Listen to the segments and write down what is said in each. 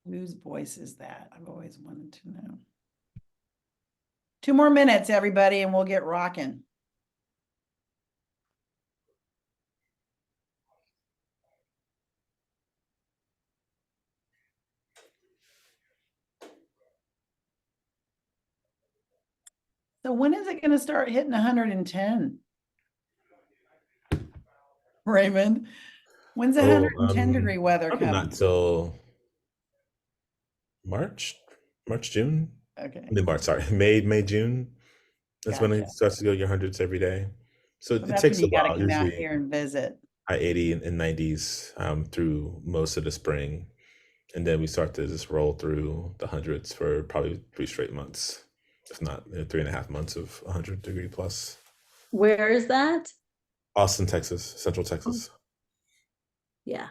Whose voice is that? I've always wanted to know. 2 more minutes, everybody, and we'll get rocking. So when is it going to start hitting 110? Raymond, when's the Oh, 110-degree weather probably not coming? till March, June. Okay, I mean, March, sorry, May, June. That's when it gotcha. starts to go your hundreds every day. So So it that's when takes a you got to while, come out usually here and visit. high 80 and 90s through most of the spring. And then we start to just roll through the hundreds for probably 3 straight months, if not 3.5 months of 100-degree plus. Where is that? Austin, Texas, Central Oh, Texas. yeah.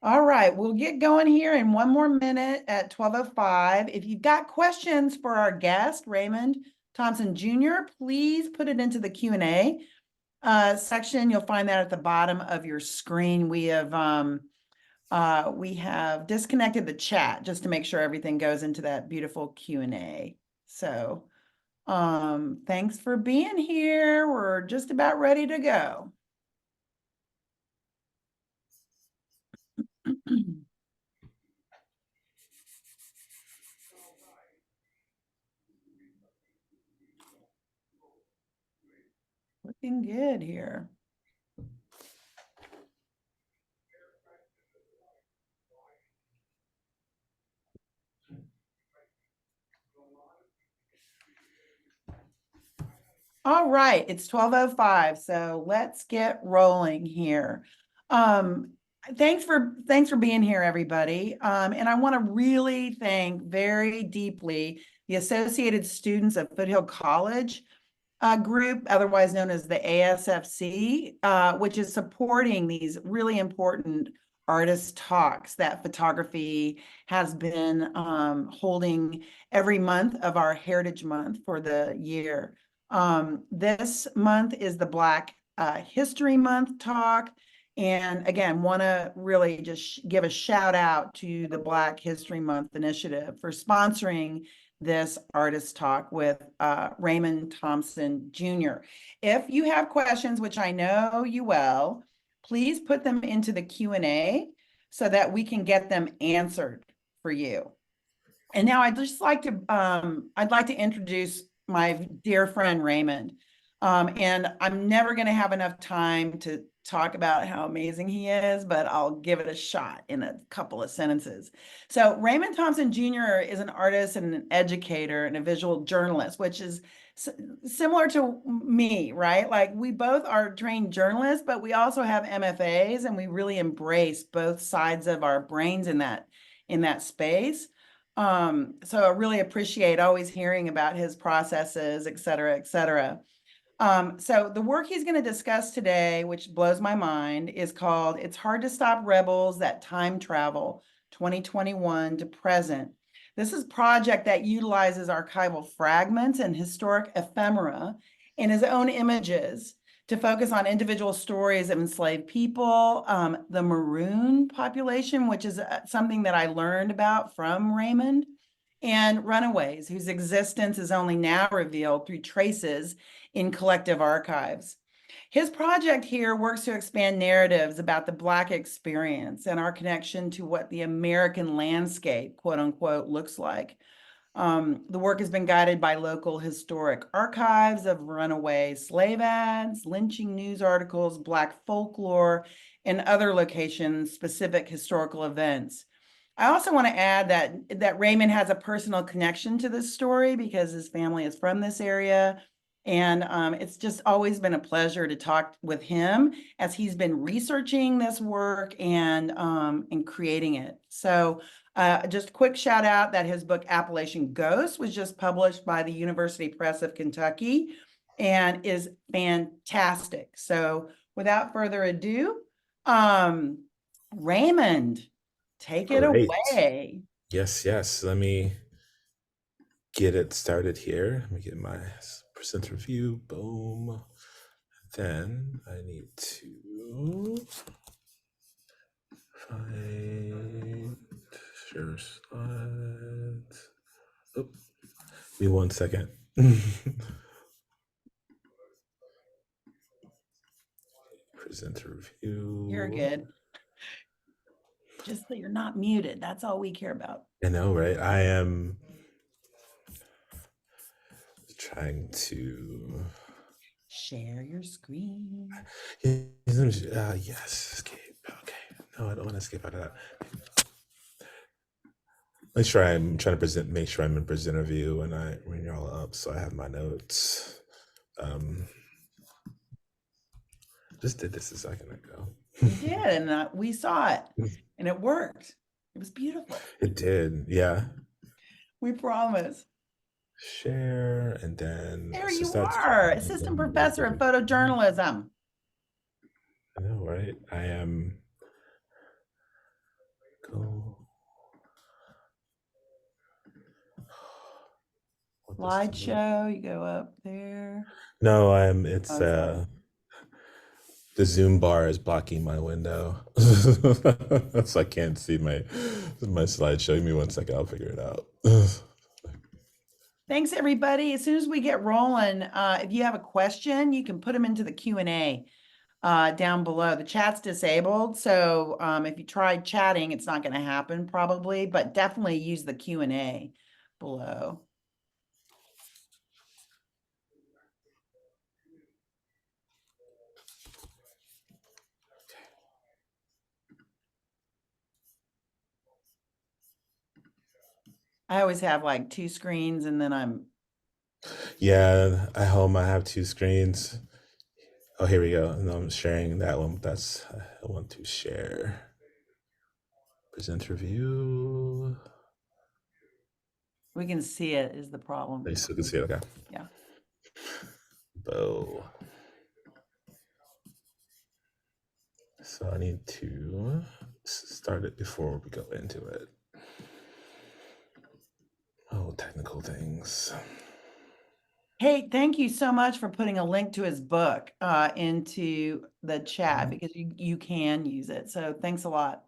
All right, we'll get going here in 1 more minute at 12:05. If you've got questions for our guest, Raymond Thompson Jr., please put it into the Q&A section. You'll find that at the bottom of your screen. We have disconnected the chat just to make sure everything goes into that beautiful Q&A. So thanks for being here. We're just about ready to go. Looking good here. All right, it's 12:05, so let's get rolling here. Thanks for being here, everybody. And I want to really thank very deeply the Associated Students of Foothill College group, otherwise known as the ASFC, which is supporting these really important artist talks that photography has been holding every month of our Heritage Month for the year. This month is the Black History Month talk. And again, want to really just give a shout out to the Black History Month Initiative for sponsoring this artist talk with Raymond Thompson Jr. If you have questions, which I know you will, please put them into the Q&A so that we can get them answered for you. And now I'd like to introduce my dear friend Raymond. And I'm never going to have enough time to talk about how amazing he is, but I'll give it a shot in a couple of sentences. So Raymond Thompson Jr. is an artist and an educator and a visual journalist, which is similar to me, right? Like we both are trained journalists, but we also have MFAs, and we really embrace both sides of our brains in that space. So I really appreciate always hearing about his processes, et cetera, et cetera. So the work he's going to discuss today, which blows my mind, is called It's Hard to Stop Rebels That Time Travel 2021 to Present. This is a project that utilizes archival fragments and historic ephemera in his own images to focus on individual stories of enslaved people, the Maroon population, which is something that I learned about from Raymond, and runaways, whose existence is only now revealed through traces in collective archives. His project here works to expand narratives about the Black experience and our connection to what the American landscape, quote unquote, looks like. The work has been guided by local historic archives of runaway slave ads, lynching news articles, Black folklore, and other location-specific historical events. I also want to add that Raymond has a personal connection to this story because his family is from this area. And it's just always been a pleasure to talk with him as he's been researching this work and creating it. So just a quick shout out that his book Appalachian Ghost was just published by the University Press of Kentucky and is fantastic. So without further ado, Raymond, take All it right. away. Yes, yes. Let me get it started here. Let me get my presenter view. Boom. Then I need to find Give me 1 second. Presenter view. You're good. Just so you're not muted. That's all we care about. I know, right? I am trying to Share your screen. yes, escape. Okay. No, I don't want to escape out of that. Make sure I'm trying to make sure I'm in presenter view when you're all up, so I have my notes. Just did this a second ago. You did, and we saw it, and it worked. It was beautiful. It did, yeah. We promise. Share, and then There you are, assistant professor of photojournalism. I know, right? I am. Go. Slideshow, you go up there. No, it's the Zoom bar is blocking my window. So I can't see my slideshow. Give me 1 second, I'll figure it out. Thanks, everybody. As soon as we get rolling, if you have a question, you can put them into the Q&A down below. The chat's disabled, so if you try chatting, it's not going to happen probably, but definitely use the Q&A below. I always have like 2 screens, and then I'm. Yeah, at home I have 2 screens. Oh, here we go. And I'm sharing that one. I want to share. Presenter view. We can see it is the problem. You still can see it, okay. Yeah. Bow. So I need to start it before we go into it. Oh, technical things. Hey, thank you so much for putting a link to his book into the chat, because you can use it. So thanks a lot.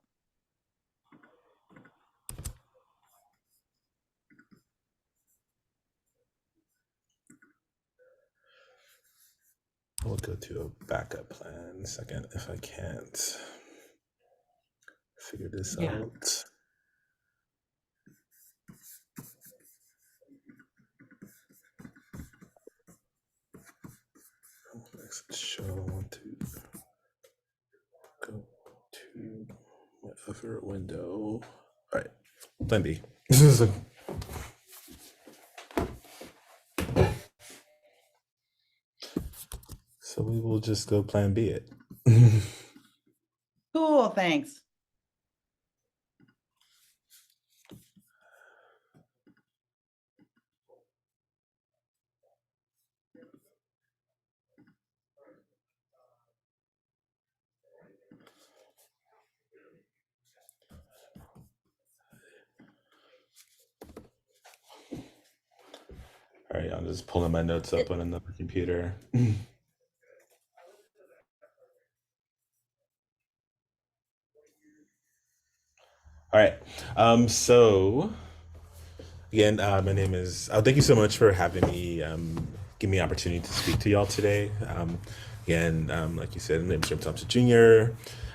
We'll go to a backup plan in a second if I can't figure this out. Next show, I want to go to my other window. All right, plan B. So we will just go plan B it. Cool, thanks. All right, I'm just pulling my notes up on another computer. All right. So again, my name is. Thank you so much for having me. Give me an opportunity to speak to y'all today. Again, like you said, my name is Raymond Thompson Jr.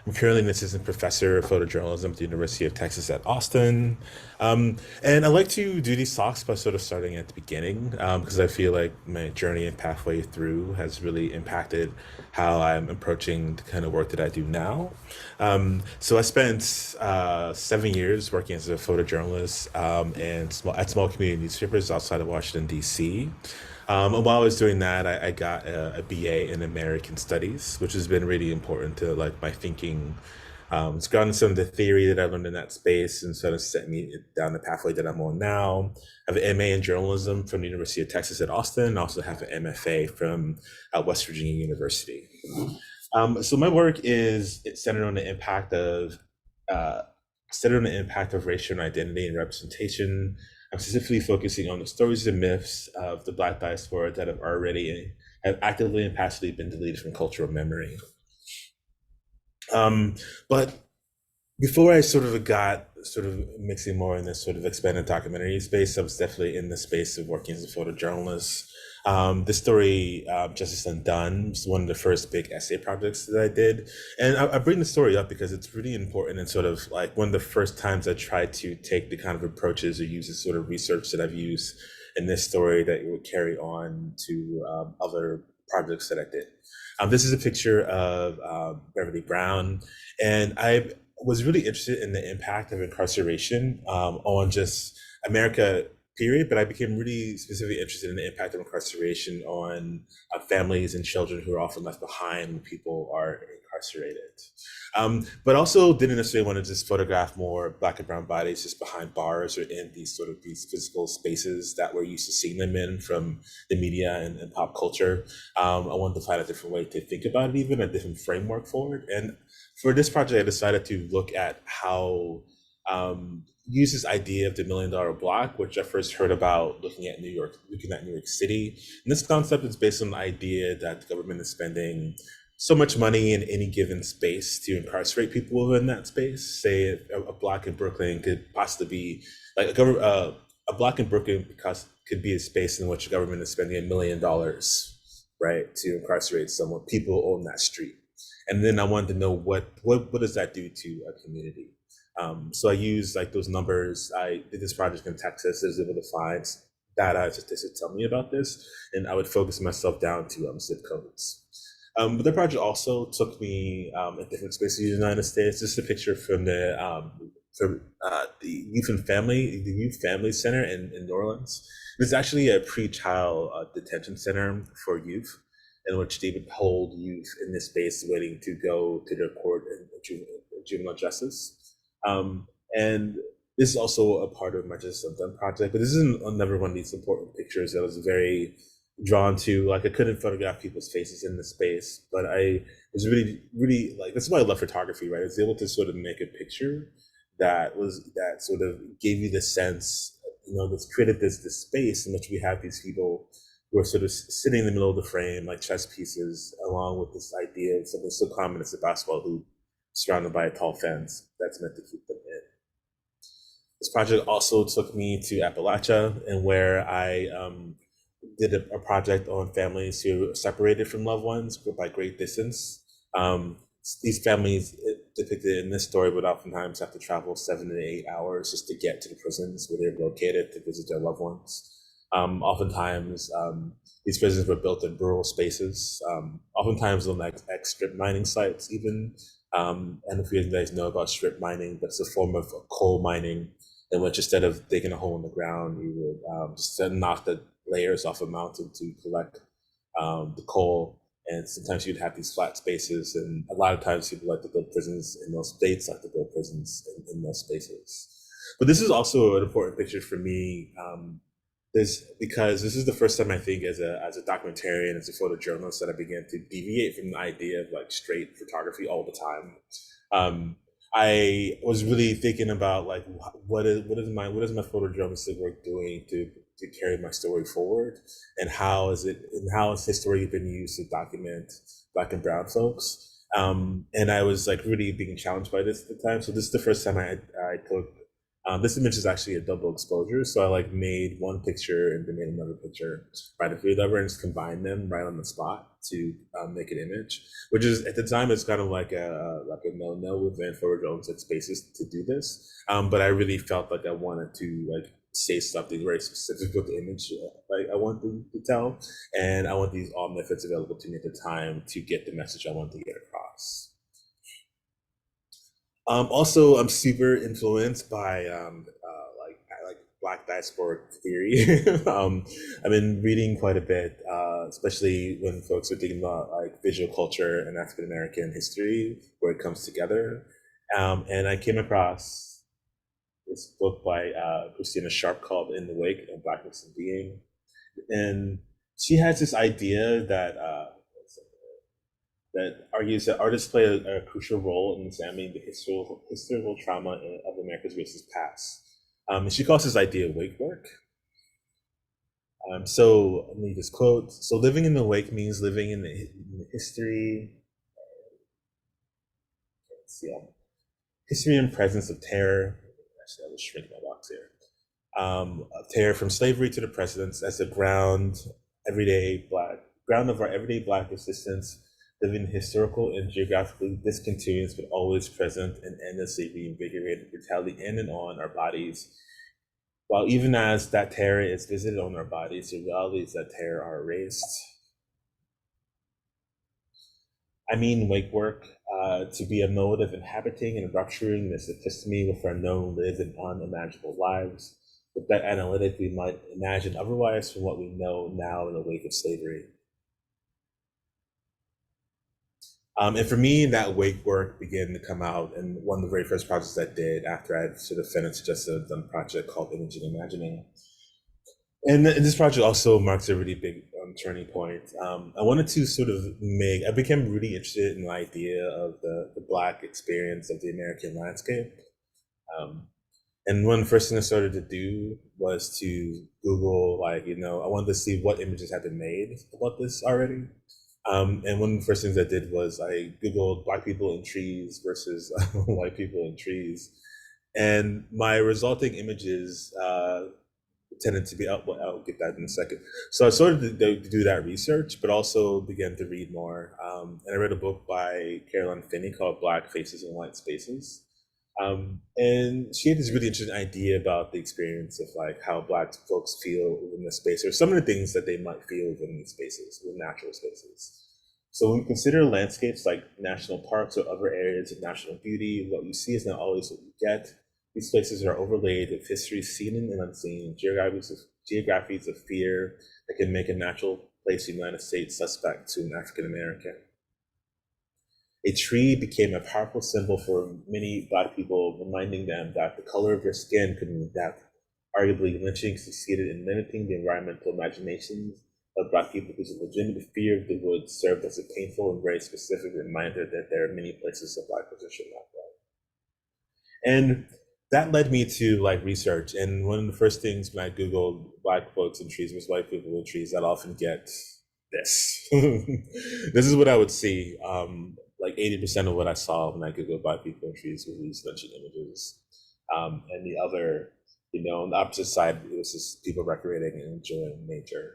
I'm currently an assistant professor of photojournalism at the University of Texas at Austin. And I like to do these talks by sort of starting at the beginning, because I feel like my journey and pathway through has really impacted how I'm approaching the kind of work that I do now. So I spent 7 years working as a photojournalist at small community newspapers outside of Washington, D.C. And while I was doing that, I got a BA in American Studies, which has been really important to like my thinking. It's gotten some of the theory that I learned in that space and sort of set me down the pathway that I'm on now. I have an MA in journalism from the University of Texas at Austin. I also have an MFA from West Virginia University. So my work is centered on the impact of racial identity and representation. I'm specifically focusing on the stories and myths of the Black diaspora that have actively and passively been deleted from cultural memory. But before I sort of got sort of mixing more in this sort of expanded documentary space, I was definitely in the space of working as a photojournalist. This story, Justice Undone, was one of the first big essay projects that I did. And I bring the story up because it's really important and sort of like one of the first times I tried to take the kind of approaches or use the sort of research that I've used in this story that it would carry on to other projects that I did. This is a picture of Beverly Brown, and I was really interested in the impact of incarceration on just America, period. But I became really specifically interested in the impact of incarceration on families and children who are often left behind when people are incarcerated. But also didn't necessarily want to just photograph more Black and brown bodies just behind bars or in these sort of these physical spaces that we're used to seeing them in from the media and pop culture. I wanted to find a different way to think about it, even a different framework for it. And for this project, I decided to look at how use this idea of the $1 million block, which I first heard about looking at New York City. And this concept is based on the idea that the government is spending so much money in any given space to incarcerate people within that space. Say a block in Brooklyn could possibly be like a block in Brooklyn because could be a space in which the government is spending $1 million, right, to incarcerate someone. People own that street. And then I wanted to know what does that do to a community. So I used like those numbers. I did this project in Texas. I was able to find data statistics tell me about this, and I would focus myself down to zip codes. But the project also took me in different spaces in the United States. This is a picture from the Youth Family Center in New Orleans. It's actually a pre-trial detention center for youth, in which they would hold youth in this space waiting to go to their court in juvenile justice. And this is also a part of my Justice Undone project, but this is another one of these important pictures that I was very drawn to. Like I couldn't photograph people's faces in the space, but I was really like, that's why I love photography, right? I was able to sort of make a picture that sort of gave you the sense, that's created this space in which we have these people who are sort of sitting in the middle of the frame like chess pieces, along with this idea of something so common as a basketball hoop surrounded by a tall fence that's meant to keep them in. This project also took me to Appalachia, and where I did a project on families who are separated from loved ones by great distance. These families depicted in this story would oftentimes have to travel 7 to 8 hours just to get to the prisons where they're located to visit their loved ones. Oftentimes, these prisons were built in rural spaces, oftentimes on like strip mining sites even. And if you guys know about strip mining, that's a form of coal mining in which instead of digging a hole in the ground, you would just knock the layers off a mountain to collect the coal. And sometimes you'd have these flat spaces, and a lot of times people like to build prisons in those states, like to build prisons in those spaces. But this is also an important picture for me, because this is the first time I think as a documentarian, as a photojournalist, that I began to deviate from the idea of like straight photography all the time. I was really thinking about like what is my photojournalistic work doing to carry my story forward, and how is history been used to document Black and brown folks. And I was like really being challenged by this at the time. So this is the first time I took this image is actually a double exposure. So I like made one picture and then made another picture right after the other and just combined them right on the spot to make an image, which is at the time it's kind of like a no within photojournalistic spaces to do this. But I really felt like I wanted to like say something very specific with the image like I wanted to tell, and I want these all methods available to me at the time to get the message I wanted to get across. Also, I'm super influenced by like Black diasporic theory. I've been reading quite a bit, especially when folks are thinking about like visual culture and African American history, where it comes together. And I came across this book by Christina Sharp called "In the Wake of Blackness and Being," and she has this idea that argues that artists play a crucial role in examining the historical trauma of America's racist past. And she calls this idea wake work. So let me just quote. So living in the wake means living in the history. Let's see. history and presence of terror. Actually, I will shrink my box here. Of terror from slavery to the presidents as the ground of our everyday Black existence, living historical and geographically discontinuous but always present and endlessly reinvigorated brutality in and on our bodies. While even as that terror is visited on our bodies, the realities that terror are erased. I mean wake work, to be a mode of inhabiting and rupturing this episteme with our known lived and unimaginable lives, with that analytic we might imagine otherwise from what we know now in the wake of slavery. And for me, that wake work began to come out, and one of the very first projects I did after I'd sort of finished just a done project called Imaging Imagining. And this project also marks a really big turning point. I wanted to sort of I became really interested in the idea of the Black experience of the American landscape. And one of the first things I started to do was to Google, I wanted to see what images had been made about this already. And one of the first things I did was I Googled Black people in trees versus white people in trees. And my resulting images tended to be, I'll get that in a second. So I started to do that research, but also began to read more. And I read a book by Caroline Finney called Black Faces in White Spaces. And she had this really interesting idea about the experience of like how Black folks feel within the space, or some of the things that they might feel within these spaces, within natural spaces. So when we consider landscapes like national parks or other areas of national beauty, what you see is not always what you get. These places are overlaid with histories seen and unseen, geographies of fear that can make a natural place in the United States suspect to an African American. A tree became a powerful symbol for many Black people, reminding them that the color of their skin could mean death. Arguably, lynching succeeded in limiting the environmental imaginations of Black people whose legitimate fear of the woods served as a painful and very specific reminder that there are many places of Black position that way. And that led me to like research. And one of the first things when I Googled Black folks in trees was white people in trees, I'd often get this. This is what I would see. Like 80% of what I saw when I Googled Black people in trees were these lynching images. And the other, on the opposite side, it was just people recreating and enjoying nature.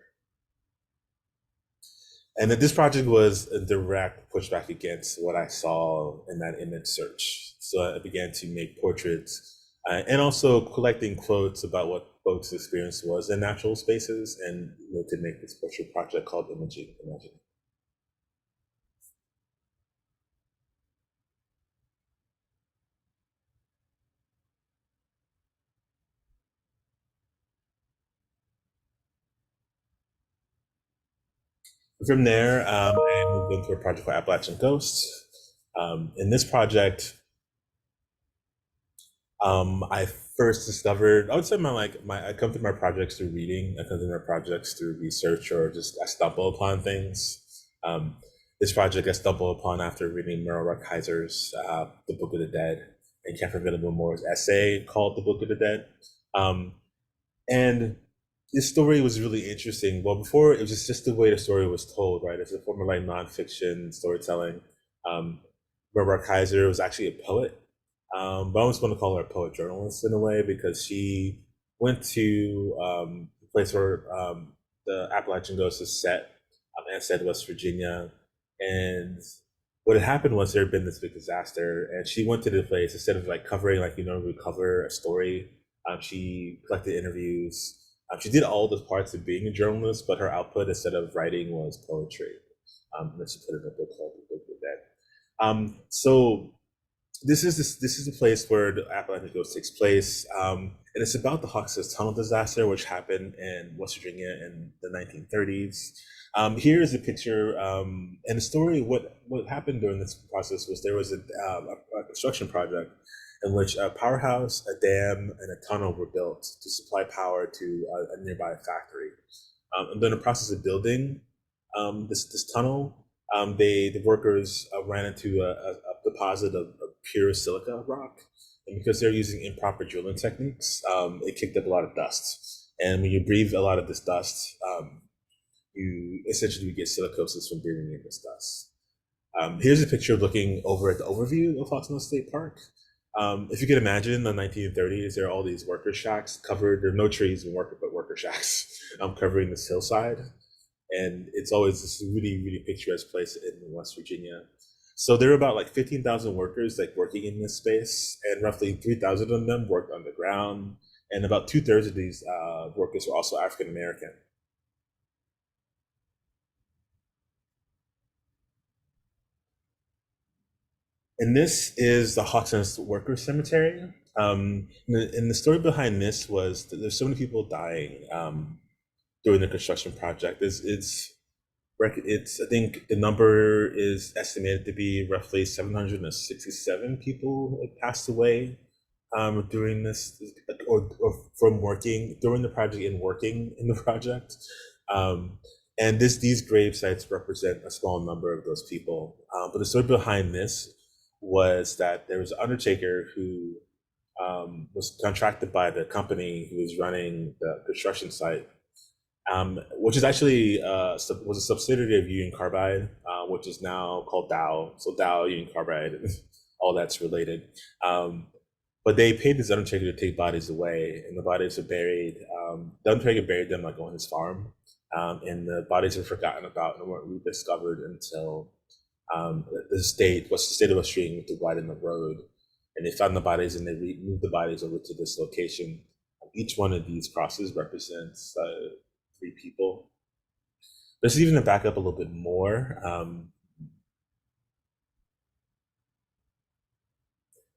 And that this project was a direct pushback against what I saw in that image search. So I began to make portraits and also collecting quotes about what folks' experience was in natural spaces, and to make this portrait project called Imaging Imagining. From there, I moved into a project called Appalachian Ghosts. In this project, I first discovered, I would say I come through my projects through reading, I come through my projects through research, or just I stumble upon things. This project I stumbled upon after reading Merle Kaiser's The Book of the Dead and Catherine Venable Moore's essay called The Book of the Dead. And this story was really interesting. Well, before, it was just the way the story was told, right? It's a form of like nonfiction storytelling. Merle Kaiser was actually a poet. But I almost want to call her a poet journalist in a way, because she went to the place where the Appalachian Ghost is set, Anstead, West Virginia. And what had happened was there had been this big disaster, and she went to the place, instead of like covering like we cover a story, she collected interviews. She did all the parts of being a journalist, but her output instead of writing was poetry. And she put it in a book called The Book of the Dead. So this is the place where the Appalachian Ghost takes place, and it's about the Hawks's Tunnel disaster, which happened in West Virginia in the 1930s. Here is a picture, and the story. What happened during this process was there was a construction project in which a powerhouse, a dam, and a tunnel were built to supply power to a nearby factory. And during the process of building this tunnel, the workers ran into a deposit of pure silica rock, and because they're using improper drilling techniques, it kicked up a lot of dust. And when you breathe a lot of this dust, you essentially get silicosis from breathing in this dust. Here's a picture looking over at the overview of Foothill State Park. If you can imagine, in the 1930s, there are all these worker shacks covered. There are no trees and worker shacks covering this hillside, and it's always this really, really picturesque place in West Virginia. So there were about like 15,000 workers like working in this space, and roughly 3,000 of them worked underground, and about 2/3 of these workers were also African American. And this is the Hawksnest Worker Cemetery. And the story behind this was that there's so many people dying during the construction project. I think the number is estimated to be roughly 767 people passed away during this, or from working during the project and working in the project. And these grave sites represent a small number of those people. But the story behind this was that there was an undertaker who was contracted by the company who was running the construction site, which is actually was a subsidiary of Union Carbide, which is now called Dow. So Dow, Union Carbide, all that's related. But they paid this undertaker to take bodies away, and the bodies are buried. The undertaker buried them like on his farm, and the bodies were forgotten about and weren't rediscovered until the state of Australia to widen the road, and they found the bodies and they moved the bodies over to this location. Each one of these crosses represents 3 people. Let's even back up a little bit more.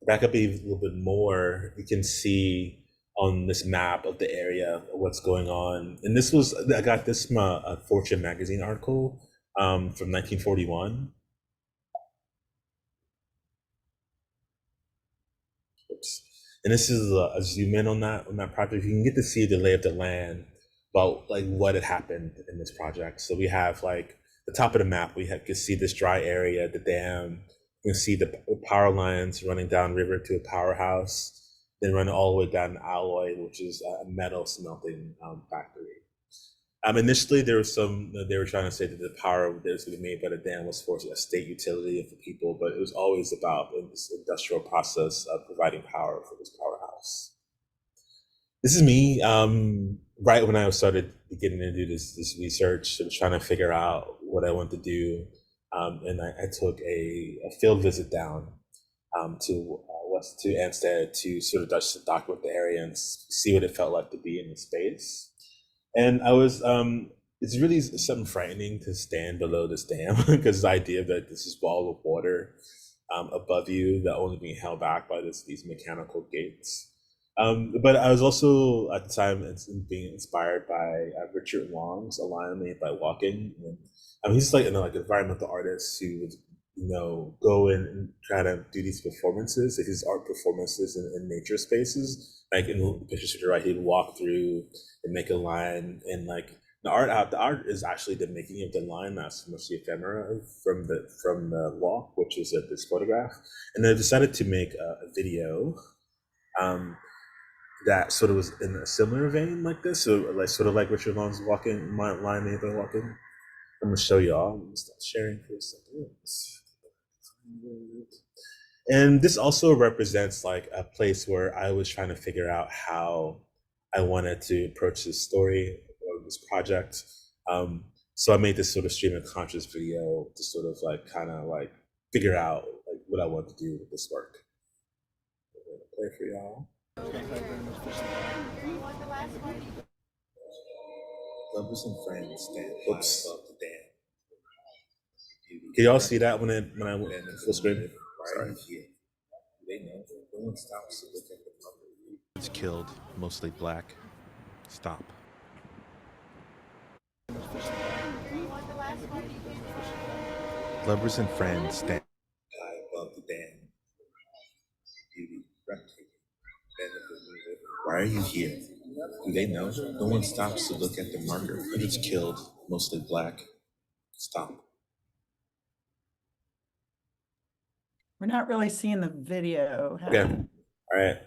Back up a little bit more, you can see on this map of the area what's going on. And I got this from a Fortune magazine article from 1941. And this is a zoom in on that project. You can get to see the lay of the land about like what had happened in this project. So we have like the top of the map, we can see this dry area, the dam. You can see the power lines running down river to a powerhouse, then run all the way down to Alloy, which is a metal smelting factory. Initially, they were trying to say that the power that was going to be made by the dam was for a state utility for people, but it was always about this industrial process of providing power for this powerhouse. This is me right when I started getting into this research. I was trying to figure out what I wanted to do, and I took a field visit down to Anstead to sort of document the area and see what it felt like to be in the space. And I was, it's really something frightening to stand below this dam because the idea that this is wall of water above you that only being held back by these mechanical gates. But I was also at the time being inspired by Richard Long's A Line Made by Walking. And he's like environmental artist who would go in and try to do these performances, like these art performances in nature spaces. Like in the pictures to the right, he'd walk through and make a line, and like the art is actually the making of the line, not so much the ephemera from the walk, which is this photograph. And I decided to make a video that sort of was in a similar vein like this, so like sort of like Richard Long's line made by walking. I'm gonna show y'all. I'm gonna start sharing for a second. And this also represents like a place where I was trying to figure out how I wanted to approach this story or this project. So I made this sort of stream of conscious video to sort of like kind of like figure out like what I want to do with this work. I'm gonna play for y'all. Lovers and friends stand oops above the dam. Can y'all see that when I went in full screen? Sorry. They know no one stops to look at the public. It's killed, mostly black. Stop. Lovers and friends stand high above the dam. Beauty, breathtaking. Why are you here? Do they know? No one stops to look at the marker. It's killed, mostly black. Stop. We're not really seeing the video. Okay. All right.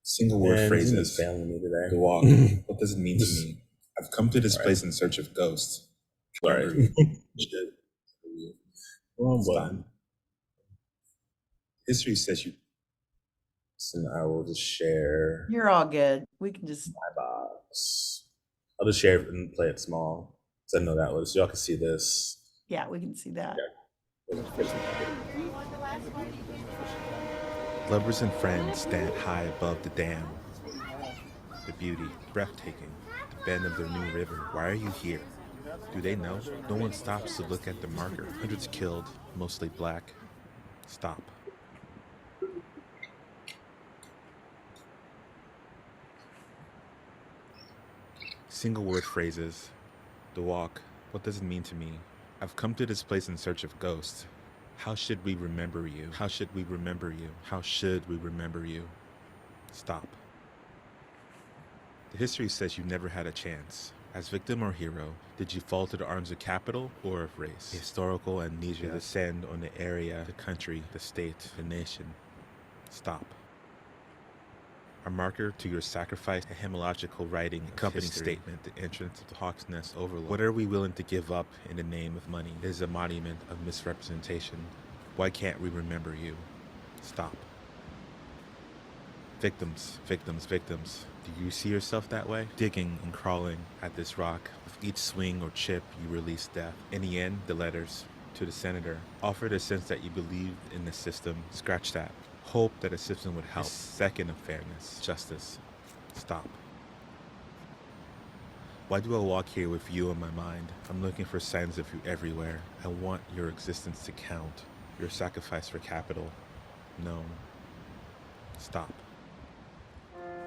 Single word phrases. Failing me today. The walk. What does it mean to me? I've come to this place in search of ghosts. Sorry. Wrong button. History says you So I will just share You're all good. We can just, my box. I'll just share it and play it small. So I know that was, y'all can see this. yeah, we can see that. Lovers and friends stand high above the dam. The beauty, breathtaking, the bend of their new river. Why are you here? Do they know? No one stops to look at the marker. Hundreds killed, mostly black. Stop. Single word phrases. The walk. What does it mean to me? I've come to this place in search of ghosts. How should we remember you? How should we remember you? How should we remember you? Stop. The history says you never had a chance. As victim or hero, did you fall to the arms of capital or of race? Historical amnesia descend on the area, the country, the state, the nation. Stop. A marker to your sacrifice, a hymnological writing, a company statement, the entrance of the Hawk's Nest Overlook. What are we willing to give up in the name of money? It is a monument of misrepresentation. Why can't we remember you? Stop. Victims, victims, victims. Do you see yourself that way? Digging and crawling at this rock. With each swing or chip, you release death. In the end, the letters to the senator offered a sense that you believed in the system. Scratch that. Hope that a system would help. A second of fairness, justice. Stop. Why do I walk here with you in my mind? I'm looking for signs of you everywhere. I want your existence to count. Your sacrifice for capital. No. Stop.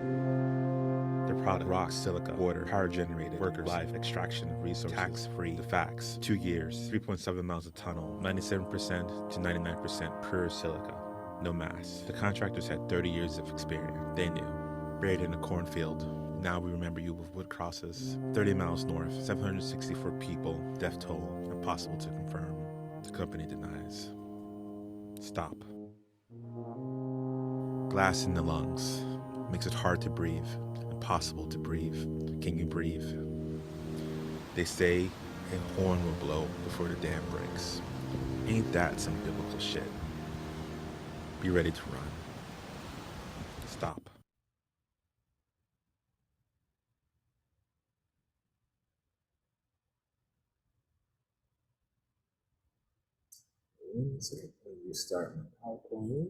The product, rock, silica, water, power generated, workers, life, extraction of resources, tax-free. The facts, 2 years, 3.7 miles of tunnel, 97% to 99% pure silica. No mass. The contractors had 30 years of experience. They knew. Buried in a cornfield. Now we remember you with wood crosses. 30 miles north, 764 people, death toll, impossible to confirm. The company denies. Stop. Glass in the lungs. Makes it hard to breathe. Impossible to breathe. Can you breathe? They say a horn will blow before the dam breaks. Ain't that some biblical shit? Be ready to run. Stop. You start my PowerPoint.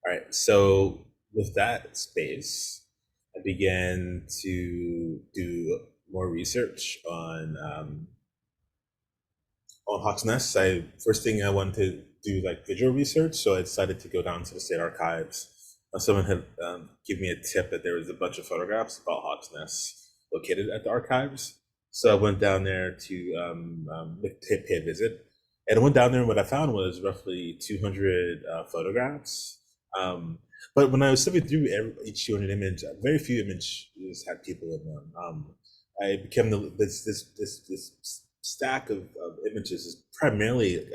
All right, so with that space, I began to do more research on Hawks Nest. First thing I wanted to do like visual research, so I decided to go down to the state archives. Someone had given me a tip that there was a bunch of photographs about Hawks Nest located at the archives. So I went down there to pay a visit. And I went down there and what I found was roughly 200 photographs. But when I was flipping through each 200 image, very few images had people in them. I became this stack of images is primarily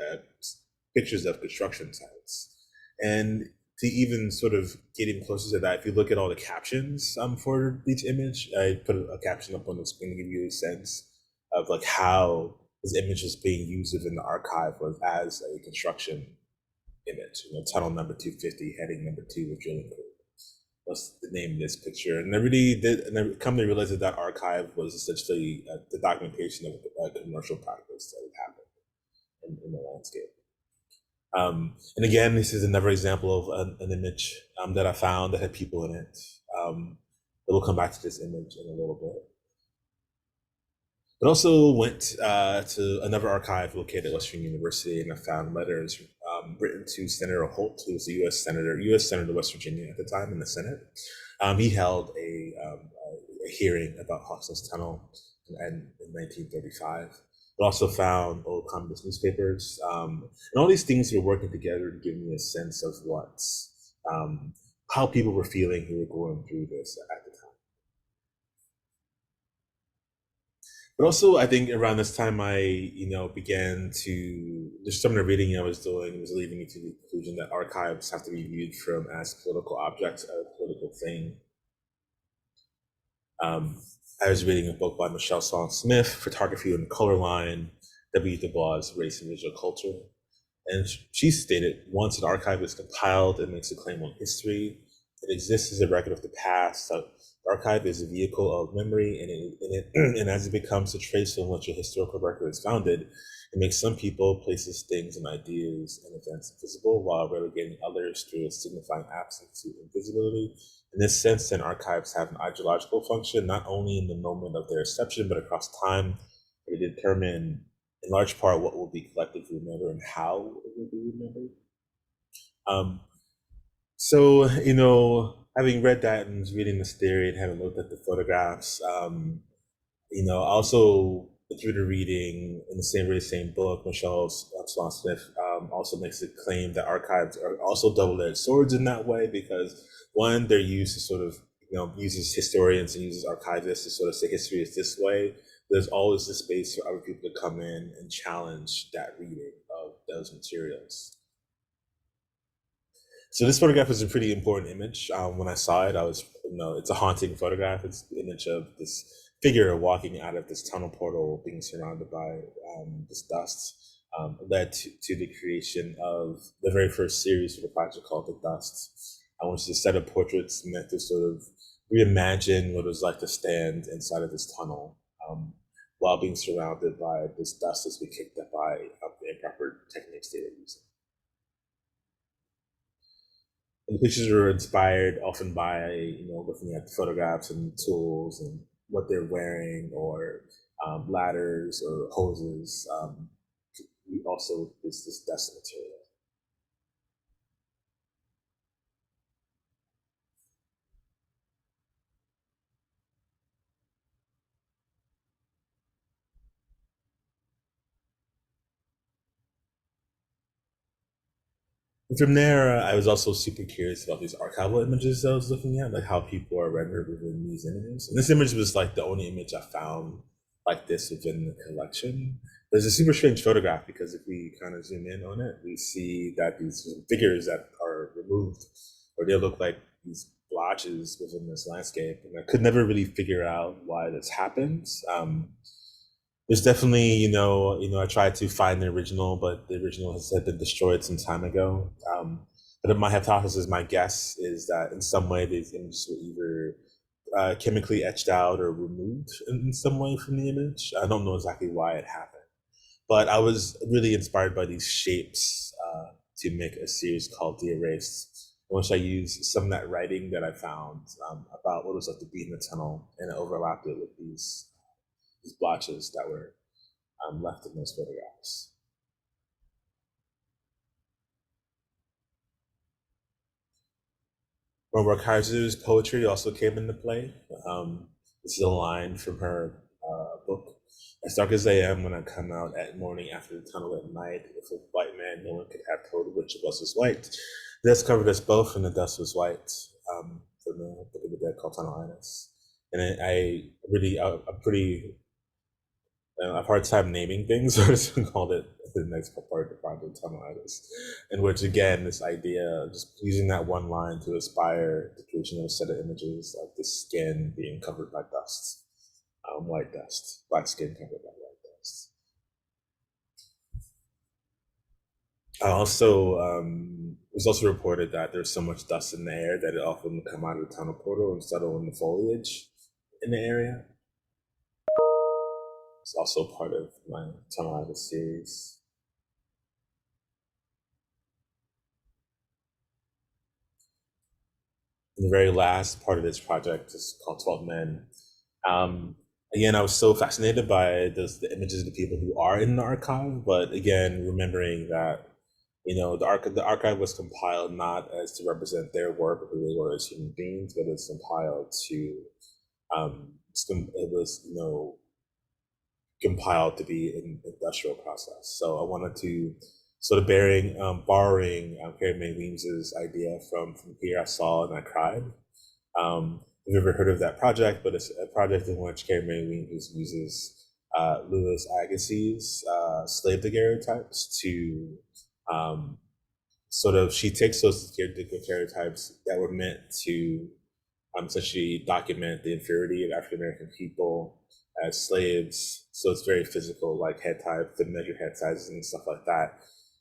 pictures of construction sites. And to even sort of get even closer to that, if you look at all the captions for each image, I put a caption up on the screen to give you a sense of like how this image is being used within the archive as a construction image. Tunnel number 250, heading number 2 with drilling crew. That's the name of this picture. And I really did, and I come to realize that archive was essentially the documentation of a commercial practice that had happened in the landscape. And again, this is another example of an image that I found that had people in it. We'll come back to this image in a little bit. But also went to another archive located at Western University, and I found letters written to Senator Holt, who was the U.S. Senator of West Virginia at the time in the Senate. He held a hearing about Hawks Nest Tunnel in 1935. But also found old communist newspapers, and all these things were working together to give me a sense of how people were feeling who were going through this at the time. But also, I think around this time, I began to just some of the reading I was doing was leading me to the conclusion that archives have to be viewed from as political objects, a political thing. I was reading a book by Michelle Song Smith, Photography and Color Line, W. Du Bois, Race and Visual Culture. And she stated, once an archive is compiled, it makes a claim on history. It exists as a record of the past. The archive is a vehicle of memory, and as it becomes a trace on which a historical record is founded, it makes some people, places, things, and ideas and events invisible, while relegating others through a signifying absence to invisibility. In this sense, then archives have an ideological function, not only in the moment of their inception, but across time. They determine, in large part, what will be collectively remembered and how it will be remembered. So, having read that and reading this theory and having looked at the photographs, also through the reading in the same book, Michelle Swan Smith also makes a claim that archives are also double-edged swords in that way, because one, they're used to sort of, uses historians and uses archivists to sort of say history is this way. There's always the space for other people to come in and challenge that reading of those materials. So this photograph is a pretty important image. When I saw it, I was, it's a haunting photograph. It's the image of this figure walking out of this tunnel portal, being surrounded by this dust, led to the creation of the very first series for the project called The Dust, which is a set of portraits meant to sort of reimagine what it was like to stand inside of this tunnel while being surrounded by this dust that's been kicked up by the improper techniques they were using. And the pictures were inspired often by, looking at the photographs and tools and what they're wearing, or ladders or hoses. Also, this dust material. And from there, I was also super curious about these archival images I was looking at, like how people are rendered within these images. And this image was like the only image I found like this within the collection. But it's a super strange photograph, because if we kind of zoom in on it, we see that these figures that are removed, or they look like these blotches within this landscape. And I could never really figure out why this happens. There's definitely, I tried to find the original, but the original has been destroyed some time ago. But my hypothesis, my guess, is that in some way these images were either chemically etched out or removed in some way from the image. I don't know exactly why it happened, but I was really inspired by these shapes to make a series called The Erased, in which I used some of that writing that I found about what it was like to be in the tunnel, and I overlapped it with these blotches that were left in those photographs. Robert Kaiser's poetry also came into play. This is a line from her book. As dark as I am when I come out at morning after the tunnel at night, if a white man, no one could have told which of us was white. The dust covered us both, and the dust was white. From the Book of the Dead called Tunnelitis. And I'm pretty I have a hard time naming things, so I just called it the next part of the project, tunnelitis, in which, again, this idea of just using that one line to inspire the creation of a set of images of the skin being covered by dust, white dust, black skin covered by white dust. It was also reported that there's so much dust in the air that it often would come out of the tunnel portal and settle in the foliage in the area. It's also part of my tunnelitis series. And the very last part of this project is called 12 Men. Again, I was so fascinated by the images of the people who are in the archive, but again, remembering that, the archive was compiled not as to represent their work or who they were as human beings, but it's compiled to, it was, compiled to be an industrial process. So I wanted to sort of borrowing Carrie Mae Weems's idea from Here I Saw and I Cried. Have you ever heard of that project? But it's a project in which Carrie Mae Weems uses Louis Agassiz' slave daguerreotypes to sort of, she takes those daguerreotypes that were meant to essentially document the inferiority of African American people as slaves. So it's very physical, like head types, to measure head sizes and stuff like that.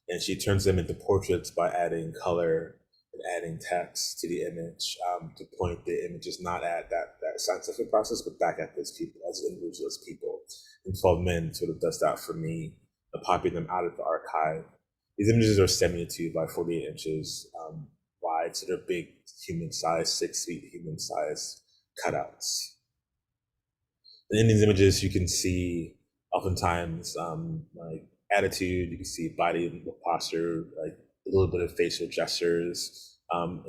And she turns them into portraits by adding color and adding text to the image to point the images not at that scientific process, but back at those people as individuals, as people. And 12 Men sort of does that for me, popping them out of the archive. These images are 72 by 48 inches wide, so they're big human size, 6 feet human size cutouts. And in these images, you can see oftentimes like attitude, you can see body posture, like a little bit of facial gestures, and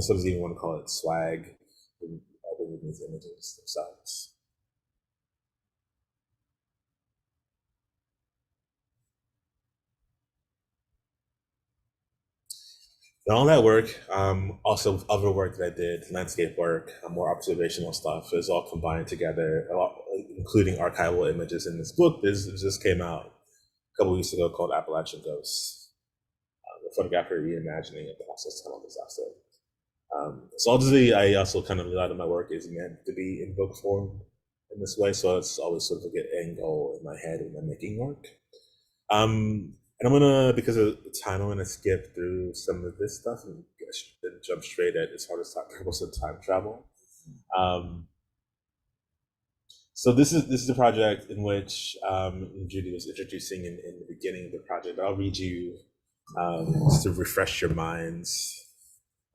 sometimes even want to call it swag in these images themselves. And all that work, also other work that I did, landscape work, more observational stuff, is all combined together, including archival images in this book. This just came out a couple weeks ago called Appalachian Ghosts, the photographic reimagining of the Texas tunnel disaster. So obviously, I also kind of, a lot of my work is meant to be in book form in this way, so it's always sort of a good end goal in my head when I'm making work. And I'm gonna, because of the time, I'm gonna skip through some of this stuff and jump straight at It's Hard to Stop Purpose of Time Travel. So this is a project in which Judy was introducing in the beginning of the project. I'll read you just to refresh your minds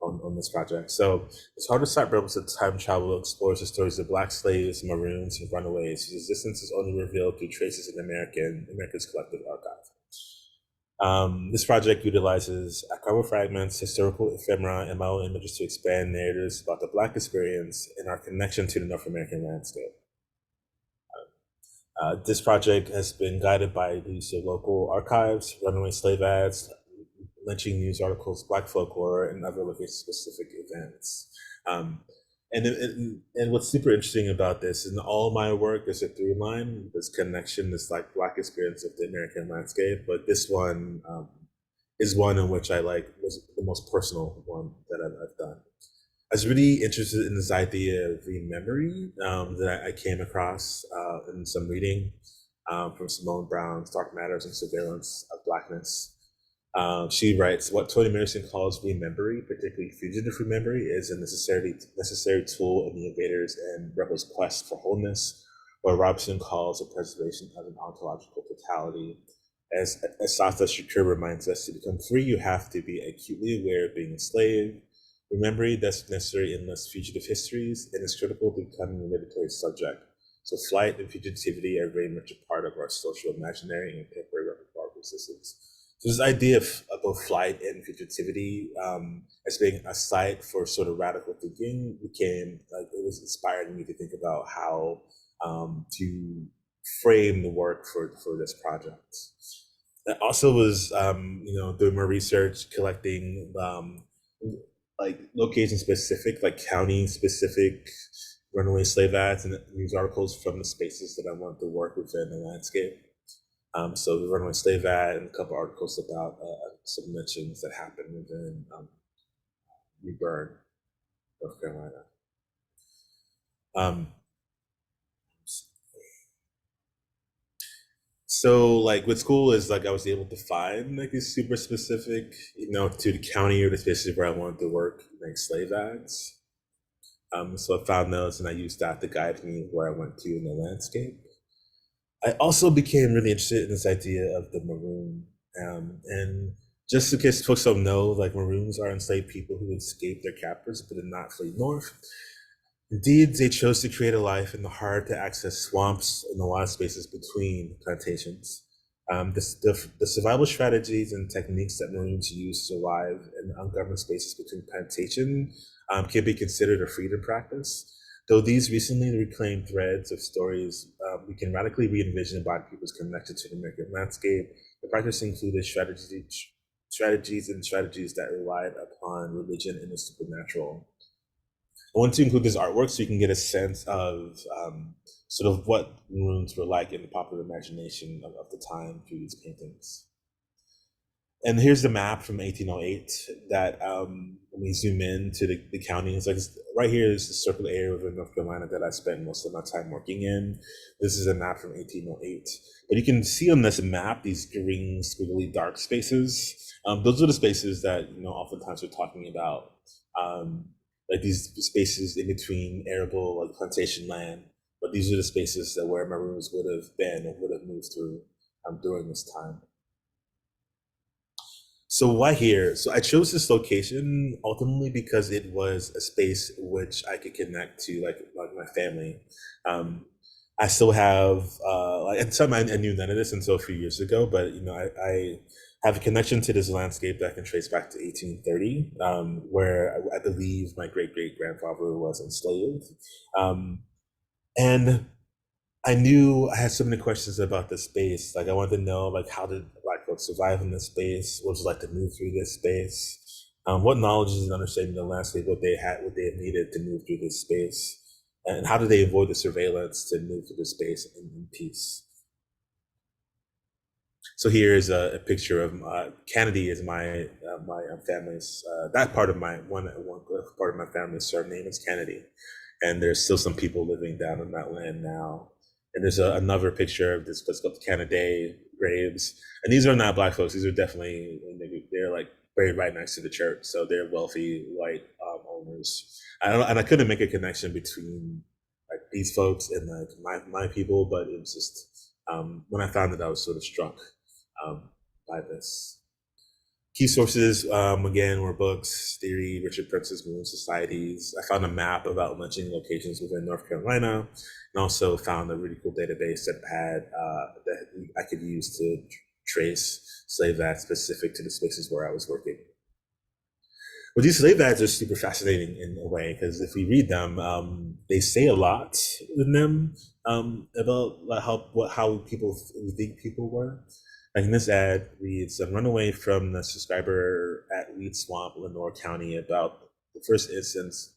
on this project. So It's Hard to Stop Purpose of Time Travel explores the stories of Black slaves, maroons, and runaways whose existence is only revealed through traces in America's collective archive. This project utilizes archival fragments, historical ephemera, and model images to expand narratives about the Black experience and our connection to the North American landscape. This project has been guided by the use of local archives, runaway slave ads, lynching news articles, Black folklore, and other location-specific events. And what's super interesting about this is in all my work, there's a through line, this connection, this like Black experience of the American landscape. But this one is one in which I was the most personal one that I've done. I was really interested in this idea of rememory that I came across in some reading from Simone Brown's Dark Matters and Surveillance of Blackness. She writes, what Toni Morrison calls rememory, particularly fugitive rememory, is a necessary tool in the invaders' and rebels' quest for wholeness, what Robson calls a preservation of an ontological totality. As Sata Shakur reminds us, to become free, you have to be acutely aware of being enslaved. Memory that's necessary in less fugitive histories and is critical to becoming a liberatory subject. So flight and fugitivity are very much a part of our social imaginary and contemporary repertoire of resistance. So this idea of both flight and fugitivity as being a site for sort of radical thinking became, like, it was inspiring me to think about how to frame the work for this project. I also was, doing more research, collecting like location specific, like county specific runaway slave ads and news articles from the spaces that I want to work within the landscape. So the runaway slave ad and a couple articles about some lynchings that happened within New Bern, North Carolina. So like what's cool is like I was able to find like these super specific, to the county or the spaces where I wanted to work, like slave ads. So I found those and I used that to guide me where I went to in the landscape. I also became really interested in this idea of the maroon. And just in case folks don't know, like maroons are enslaved people who escaped their captors but did not flee north. Indeed, they chose to create a life in the hard-to-access swamps and the wild spaces between plantations. The survival strategies and techniques that Maroons use to survive in ungoverned spaces between plantation can be considered a freedom practice. Though these recently reclaimed threads of stories, we can radically re-envision Black people's connection to the American landscape. The practice included strategies that relied upon religion and the supernatural. want to include this artwork so you can get a sense of sort of what maroons were like in the popular imagination of the time through these paintings. And here's the map from 1808 that when we zoom in to the county, it's like right here is the circle area within North Carolina that I spent most of my time working in. This is a map from 1808. But you can see on this map these green, squiggly, dark spaces. Those are the spaces that, oftentimes we're talking about, like these spaces in between arable, like plantation land. But these are the spaces that where maroons would have been and would have moved through during this time. So why here? So I chose this location ultimately because it was a space which I could connect to like my family. I still have and some I knew none of this until a few years ago, but I have a connection to this landscape that I can trace back to 1830, where I believe my great grandfather was enslaved, and I knew I had so many questions about the space. Like I wanted to know, like, how did Black folks survive in this space? What was it like to move through this space? What knowledges and understanding of the landscape, what they had needed to move through this space, and how did they avoid the surveillance to move through the space in peace? So here is a picture of Kennedy is my family's that part of my one part of my family's surname is Kennedy, and there's still some people living down in that land now. And there's another picture of this place called the Canada graves. And these are not Black folks. These are definitely, they're like buried right next to the church. So they're wealthy white owners. And I couldn't make a connection between like these folks and like my people, but it was just, when I found it, I was sort of struck by this. Key sources, again, were books, theory, Richard Prince's Maroon Societies. I found a map about lynching locations within North Carolina, and also found a really cool database that had that I could use to trace slave ads specific to the spaces where I was working. Well, these slave ads are super fascinating in a way because if we read them, they say a lot in them about how people think people were. Like in this ad reads, run away from the subscriber at Weed Swamp, Lenore County. About the first instance,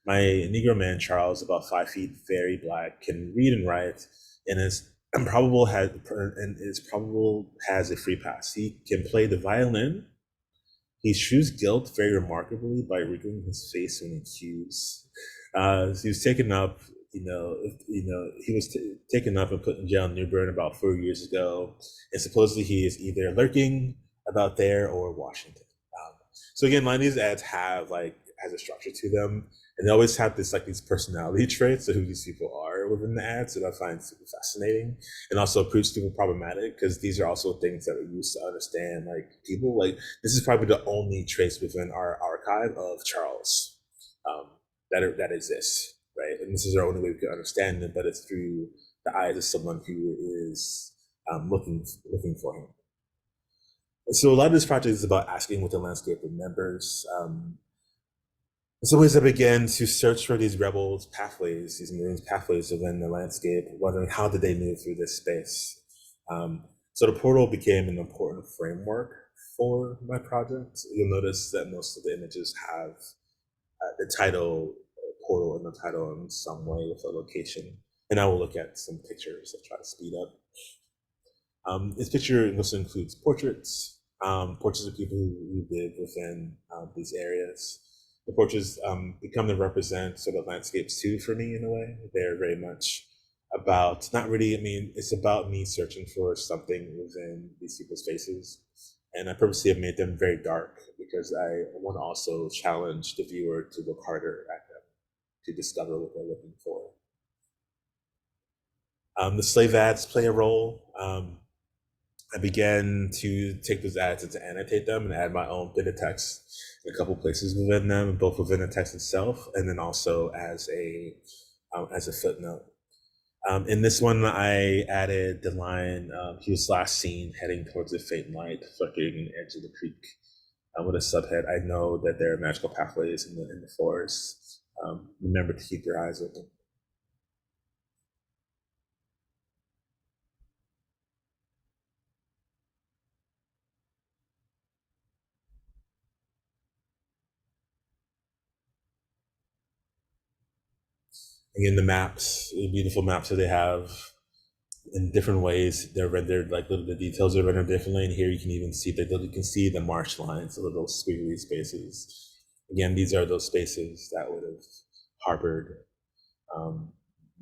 my Negro man, Charles, about 5 feet, very Black, can read and write, and is probable has a free pass. He can play the violin. He shews guilt very remarkably by wriggling his face when accused. So he was taken up he was taken up and put in jail in New Bern about 4 years ago, and supposedly he is either lurking about there or Washington. So again, a lot of these ads has a structure to them, and they always have these personality traits of who these people are within the ads that I find super fascinating, and also proves super problematic because these are also things that we use to understand like people. Like this is probably the only trace within our archive of Charles that exists. Right, and this is our only way we can understand him, but it's through the eyes of someone who is looking for him. And so a lot of this project is about asking what the landscape remembers. In some ways, I began to search for these rebels' pathways, these maroons' pathways within the landscape, wondering how did they move through this space. So the portal became an important framework for my project. You'll notice that most of the images have the title portal in the title in some way with a location. And I will look at some pictures that try to speed up. This picture also includes portraits, portraits of people who live within these areas. The portraits become to represent sort of landscapes too for me in a way. They're very much about, it's about me searching for something within these people's faces. And I purposely have made them very dark because I want to also challenge the viewer to look harder at them, to discover what they're looking for. The slave ads play a role. I began to take those ads and to annotate them and add my own bit of text in a couple places within them, both within the text itself and then also as a footnote. In this one, I added the line, he was last seen heading towards a faint light, flickering in the edge of the creek. With a subhead, I know that there are magical pathways in the forest. Remember to keep your eyes open. Again, the maps, the beautiful maps that they have in different ways, they're rendered, like the details are rendered differently. And here you can even see that you can see the marsh lines, the little squiggly spaces. Again, these are those spaces that would have harbored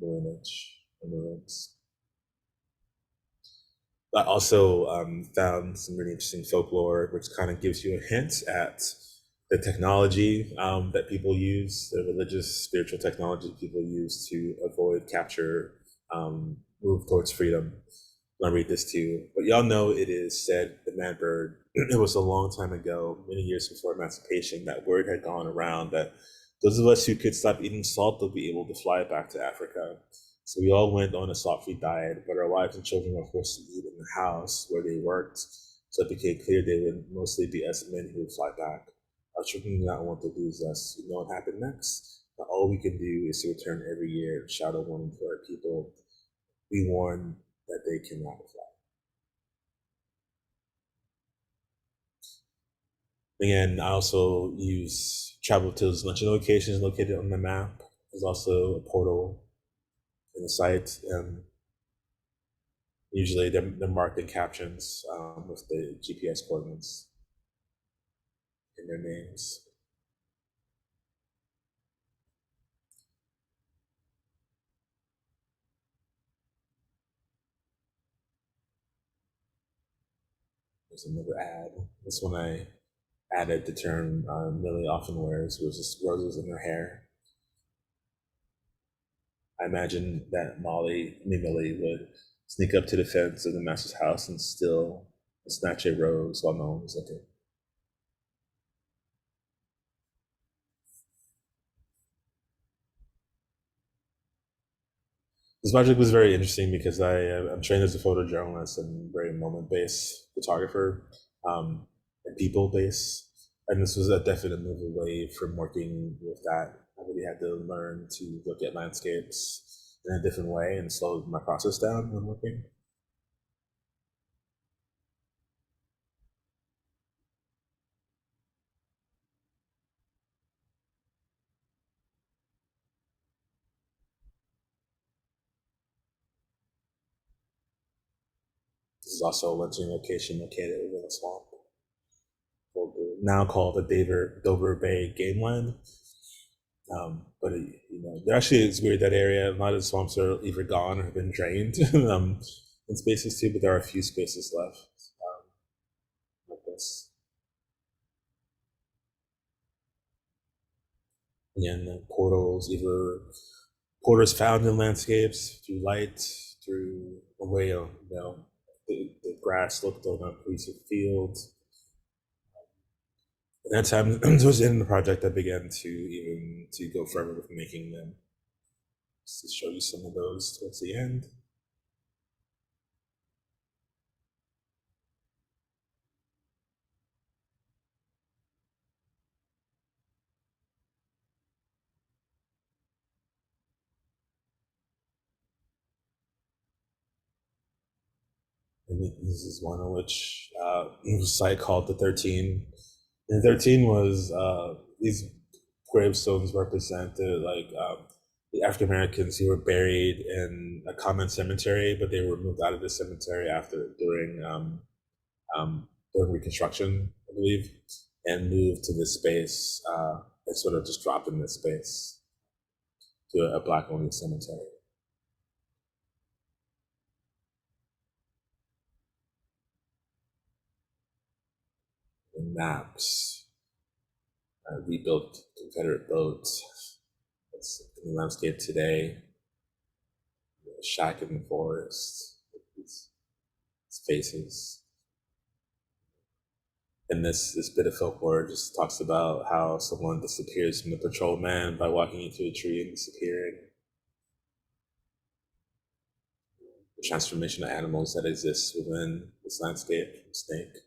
lineage and ruins. I also found some really interesting folklore, which kind of gives you a hint at the technology that people use, the religious, spiritual technology people use to avoid capture, move towards freedom. I'll read this to you. But y'all know it is said, the man bird, it was a long time ago, many years before emancipation, that word had gone around that those of us who could stop eating salt will be able to fly back to Africa. So we all went on a salt-free diet, but our wives and children were forced to eat in the house where they worked. So it became clear they would mostly be us men who would fly back. Our children did not want to lose us. You know what happened next? Now all we can do is to return every year and shout a warning to our people. We warn that they cannot fly. Again, I also use travel to as much locations located on the map. There's also a portal in the site, and usually they're marked in captions with the GPS coordinates in their names. There's another ad. This one I added the term Millie often wears, was just roses in her hair. I imagine that Millie would sneak up to the fence of the master's house and steal and snatch a rose while no one was looking. This project was very interesting because I'm trained as a photojournalist and very moment-based photographer and people-based. And this was a definite move away from working with that. I really had to learn to look at landscapes in a different way and slow my process down when working. This is also a lynching location located within a swamp, now called the Dover Bay Game Land. But actually, it's weird, that area, a lot of the swamps are either gone or have been drained in spaces too, but there are a few spaces left like this. Again, the portals, either portals found in landscapes through light, through a way of, the grass looked on a piece of field. At that time, towards the end of the project, I began to go further with making them. Just to show you some of those towards the end. And this is one in which it was a site called the 13. And 13 was these gravestones represent the African Americans who were buried in a common cemetery, but they were moved out of the cemetery during Reconstruction, I believe, and moved to this space and sort of just dropped in this space to a Black-only cemetery. The maps, rebuilt Confederate boats. That's in the landscape today. A shack in the forest, these spaces. And this bit of folklore just talks about how someone disappears from the patrolman by walking into a tree and disappearing. The transformation of animals that exists within this landscape, snake.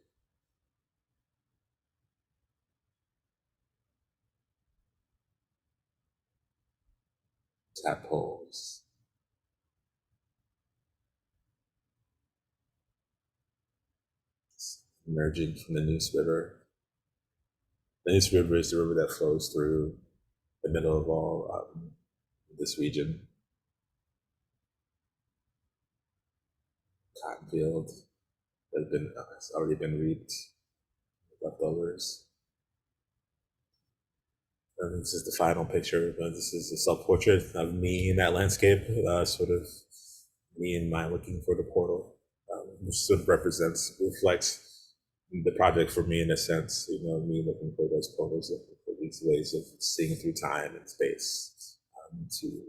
Tadpoles. Emerging from the Neuse River. The Neuse River is the river that flows through the middle of all this region. Cotton field has already been reaped, leftovers. And this is the final picture. This is a self-portrait of me in that landscape, sort of me in my looking for the portal, which sort of reflects the project for me in a sense, me looking for those portals, looking for these ways of seeing through time and space, to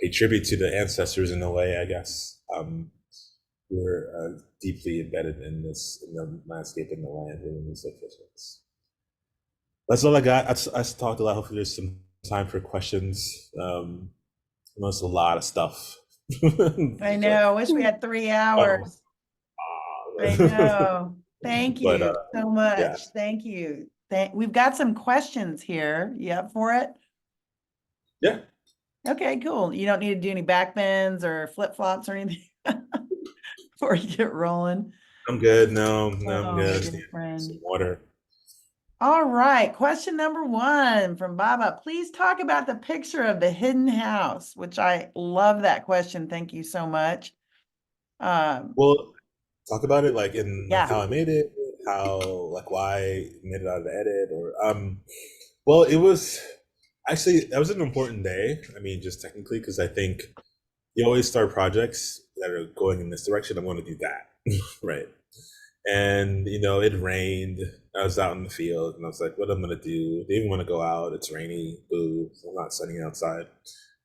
pay tribute to the ancestors in a way, I guess. We're deeply embedded in the landscape and the land and in these locations. That's all I got. I talked a lot. Hopefully there's some time for questions. There's a lot of stuff. I know. I wish we had 3 hours. I know. Thank you so much. Yeah. Thank you. We've got some questions here. You up for it? Yeah. Okay, cool. You don't need to do any back bends or flip flops or anything before you get rolling. I'm good. No, I'm good. Some water. All right. Question number 1 from Baba. Please talk about the picture of the hidden house, which I love that question. Thank you so much. Well, talk about it like in Yeah. how I made it, why I made it out of the edit, or well, it was actually, that was an important day. I mean, just technically, because I think you always start projects that are going in this direction. I'm going to do that, right? And it rained. I was out in the field, and I was like, "What am I going to do? They even want to go out. It's rainy. Boo! So I'm not sitting outside."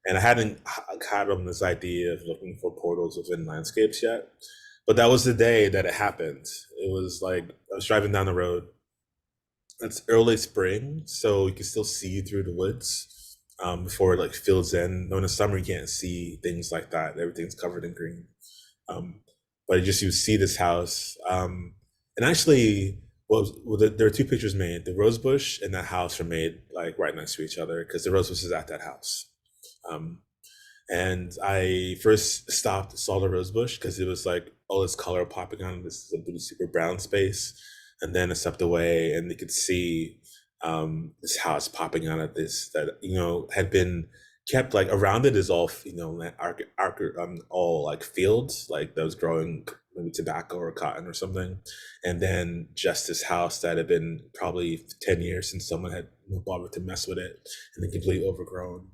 And I hadn't had on this idea of looking for portals within landscapes yet. But that was the day that it happened. It was like I was driving down the road. It's early spring, so you can still see through the woods before it fills in. In the summer, you can't see things like that. Everything's covered in green. But you see this house. And actually, there are 2 pictures made. The rose bush and that house are made right next to each other because the rose bush is at that house. And I first saw the rose bush because it was all this color popping on this super brown space. And then I stepped away and you could see this house popping out of this that, had been kept around it is all, all fields, that was growing maybe tobacco or cotton or something. And then just this house that had been probably 10 years since someone had bothered to mess with it and then completely overgrown.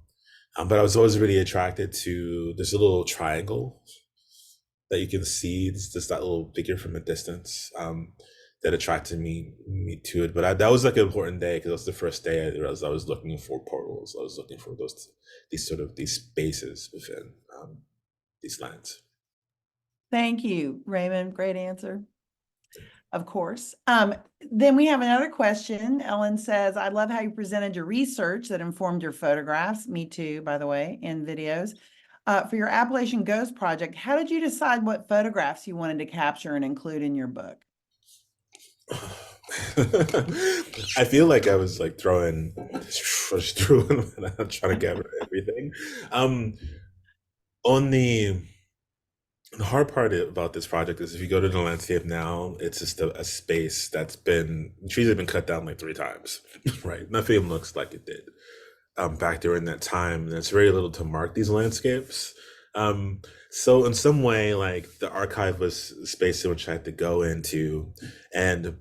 But I was always really attracted to, there's a little triangle that you can see, just that little figure from a distance that attracted me to it. But that was an important day because it was the first day I realized I was looking for portals. I was looking for these spaces within these lands. Thank you, Raymond. Great answer. Of course. Then we have another question. Ellen says, I love how you presented your research that informed your photographs. Me too, by the way, and videos. For your Appalachian Ghost project, how did you decide what photographs you wanted to capture and include in your book? I feel like I was throwing trying to gather everything. The hard part about this project is if you go to the landscape now, it's just a space the trees have been cut down 3 times, right? Nothing looks like it did back during that time. There's very little to mark these landscapes. So in some way, the archive was a space in which I had to go into. And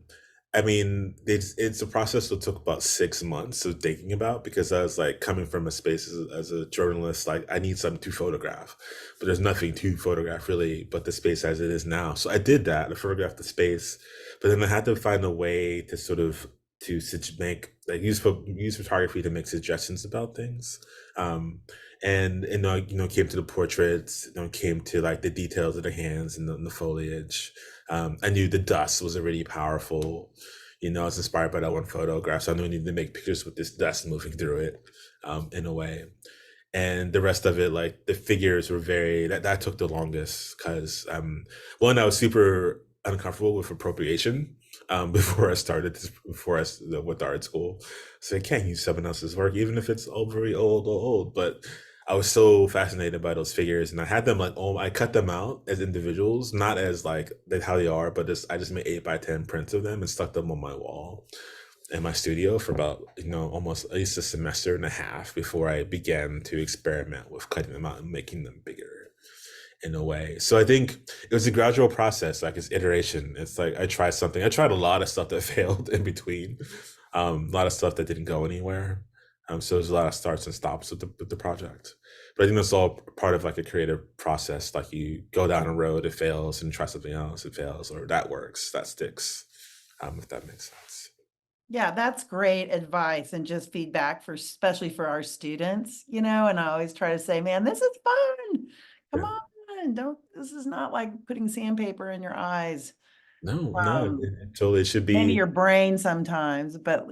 I mean, it's a process that took about 6 months of thinking about because I was coming from a space as a journalist, I need something to photograph, but there's nothing to photograph really, but the space as it is now. So I did that, I photographed the space, but then I had to find a way to sort of to make use photography to make suggestions about things. And came to the portraits, came to the details of the hands and the foliage. I knew the dust was already powerful. I was inspired by that one photograph, so I knew I needed to make pictures with this dust moving through it in a way. And the rest of it, the figures were that took the longest because one, I was super uncomfortable with appropriation before I started with art school. So I can't use someone else's work, even if it's very old, but I was so fascinated by those figures, and I had them I cut them out as individuals, not as how they are, but I just made 8x10 prints of them and stuck them on my wall. in my studio for about, almost at least a semester and a half before I began to experiment with cutting them out and making them bigger in a way. So I think it was a gradual process, like it's iteration. It's like I tried something. I tried a lot of stuff that failed in between, a lot of stuff that didn't go anywhere. So there's a lot of starts and stops with the project. But I think that's all part of like a creative process. Like you go down a road, it fails, and try something else, it fails, or that works, that sticks. If that makes sense. Yeah, that's great advice and just feedback for, especially for our students, and I always try to say, man, this is fun. Come Yeah. on, this is not like putting sandpaper in your eyes. No, no, Um, it totally should Maybe be. your brain sometimes, but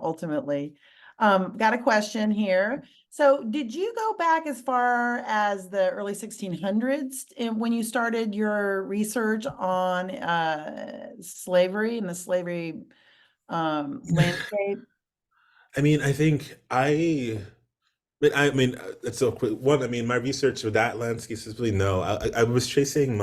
ultimately. Got a question here. So did you go back as far as the early 1600s when you started your research on slavery and the slavery landscape? I mean, I think it's so quick. One, I mean, my research with that landscape specifically, no, I was chasing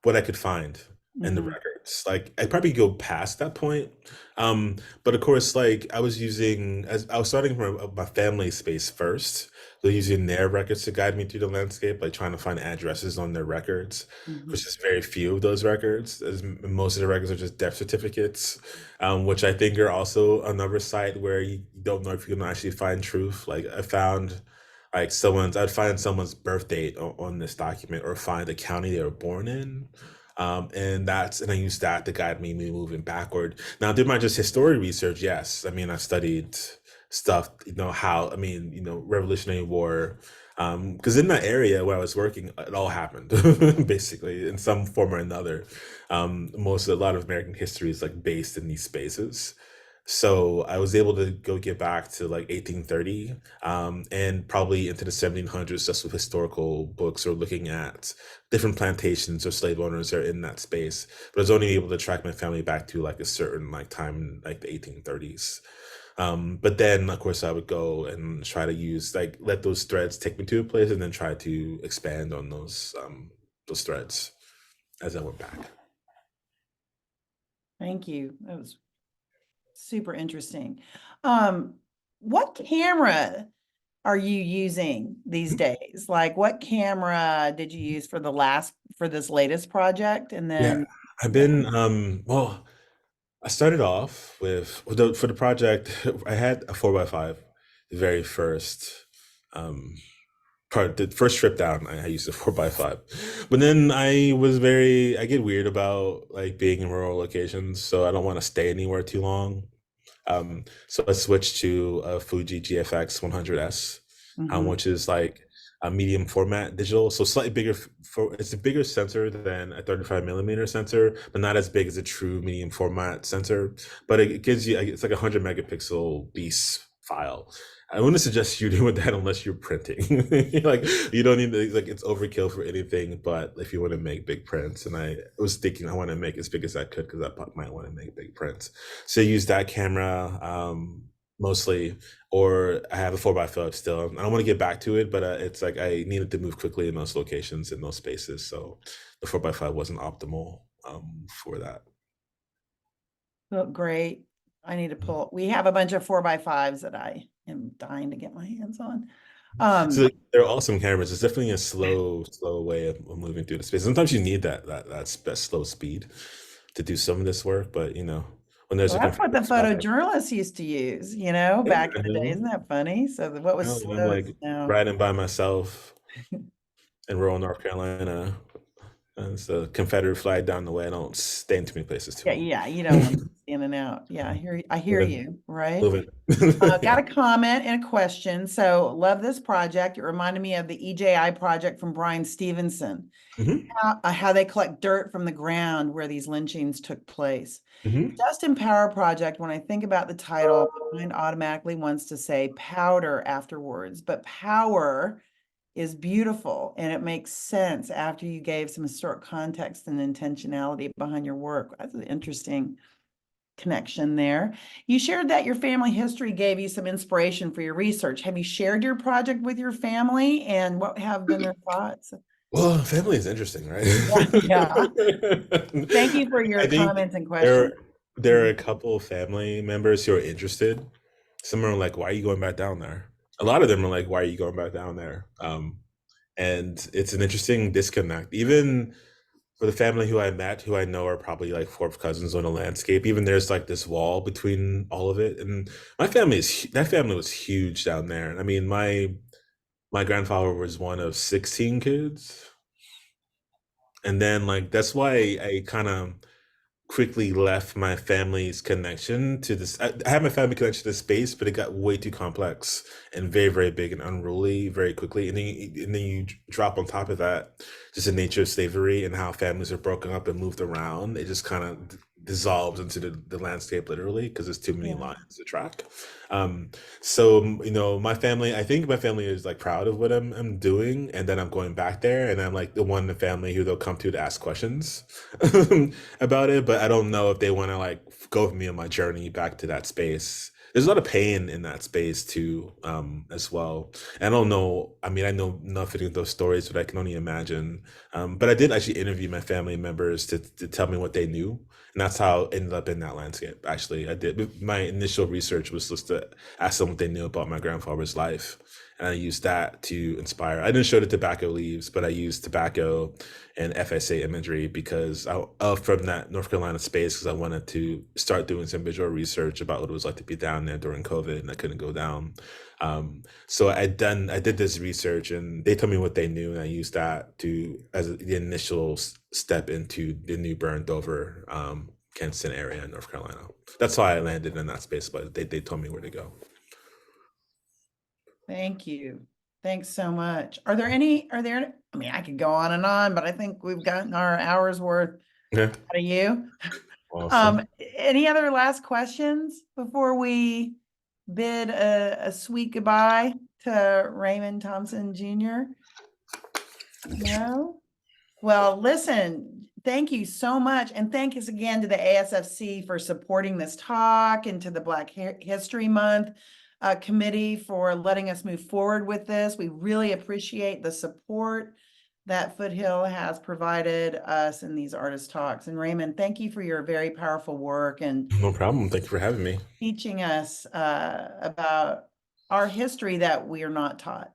what I could find in the Mhm, records. Like I probably go past that point. But of course, like I was starting from my family space first. So using their records to guide me through the landscape, like trying to find addresses on their records, mhm. which is very few of those records, as most of the records are just death certificates, which I think are also another site where you don't know if you can actually find truth. Like I found like I'd find someone's birth date on this document or find the county they were born in. And I used that to guide me moving backward. Now, did my just history research? Yes. I mean, I studied stuff, Revolutionary War. Because in that area where I was working, it all happened basically in some form or another. A lot of American history is like based in these spaces. So I was able to go get back to like 1830, and probably into the 1700s, just with historical books or looking at different plantations or slave owners that are in that space. But I was only able to track my family back to like a certain like time in like the 1830s. But then of course I would go and try to use like let those threads take me to a place and then try to expand on those threads as I went back. Thank you. That was super interesting. Um, what camera are you using these days? Like what camera did you use for this latest project? And Yeah, then, I've yeah. been I started off for the project. I had a 4x5, the very first um, the first trip down. I used a 4x5, but then I get weird about like being in rural locations, so I don't want to stay anywhere too long. So I switched to a Fuji GFX 100S, Mhm. which is like a medium format digital, so slightly bigger. It's a bigger sensor than a 35 millimeter sensor, but not as big as a true medium format sensor. But it gives you it's like a 100 megapixel beast file. I wouldn't suggest you doing that unless you're printing. Like you don't need to, like it's overkill for anything, but if you want to make big prints, and I was thinking I want to make as big as I could because I might want to make big prints. So use that camera mostly, or I have a 4x5 still. I don't want to get back to it, but it's like I needed to move quickly in those locations, in those spaces. So the 4x5 wasn't optimal for that. Oh, great. I need to Mhm. we have a bunch of 4x5s that I am dying to get my hands on. So like, they're awesome cameras. It's definitely a slow way of moving through the space. Sometimes you need that slow speed to do some of this work, but when there's Well, a that's what the configured spot, photojournalists used to use, yeah, back I in the day. know. Isn't that funny? So what I was know, and I'm slow like is now. riding by myself in rural North Carolina. And it's a Confederate flag down the way. I don't stay in too many places too Yeah, long. yeah, you don't want to be in and out. Yeah, I hear Moving, you, right? moving. Got Yeah. a comment and a question. So love this project. It reminded me of the EJI project from Brian Stevenson, Hmm. how they collect dirt from the ground where these lynchings took place. Hmm. Justin Power Project, when I think about the title, my mind automatically wants to say powder afterwards, but power is beautiful and it makes sense after you gave some historic context and intentionality behind your work. That's an interesting connection there. You shared that your family history gave you some inspiration for your research. Have you shared your project with your family and what have been their thoughts? Well, family is interesting, right? Yeah, yeah. Thank you for your I think comments and there questions. there are a couple of family members who are interested. Some are like, "Why are you going back down there?" A lot of them are like, "Why are you going back down there?" And it's an interesting disconnect. Even for the family who I met, who I know are probably like fourth cousins on a landscape, even there's like this wall between all of it. And that family was huge down there. And I mean, my grandfather was one of 16 kids. And then like that's why I kind of quickly left my family's connection to this. I had my family connection to space, but it got way too complex and very, very big and unruly very quickly. And then you drop on top of that just the nature of slavery and how families are broken up and moved around. It just kind of dissolves into the landscape literally because there's too many Yeah. lines to track. So my family, I think my family is like proud of what I'm doing, and then I'm going back there, and I'm like the one in the family who they'll come to ask questions about it, but I don't know if they want to like go with me on my journey back to that space. There's a lot of pain in that space too, as well. I don't know. I mean, I know nothing of those stories, but I can only imagine. But I did actually interview my family members to tell me what they knew, and that's how I ended up in that landscape. Actually, I did. My initial research was just to ask them what they knew about my grandfather's life, and I used that to inspire. I didn't show the tobacco leaves, but I used tobacco and FSA imagery because from that North Carolina space, because I wanted to start doing some visual research about what it was like to be down there during COVID, and I couldn't go down. So I did this research, and they told me what they knew, and I used that as the initial step into the new burned over Kinston area in North Carolina. That's why I landed in that space, but they told me where to go. Thank you. Thanks so much. I mean, I could go on and on, but I think we've gotten our hour's worth Yeah. out of you. Awesome. Any other last questions before we bid a sweet goodbye to Raymond Thompson Jr.? No? Well, listen, thank you so much. And thanks again to the ASFC for supporting this talk, and to the Black History Month committee for letting us move forward with this. We really appreciate the support that Foothill has provided us in these artist talks. And Raymond, thank you for your very powerful work and No problem. Thank you for having me. teaching us about our history that we are not taught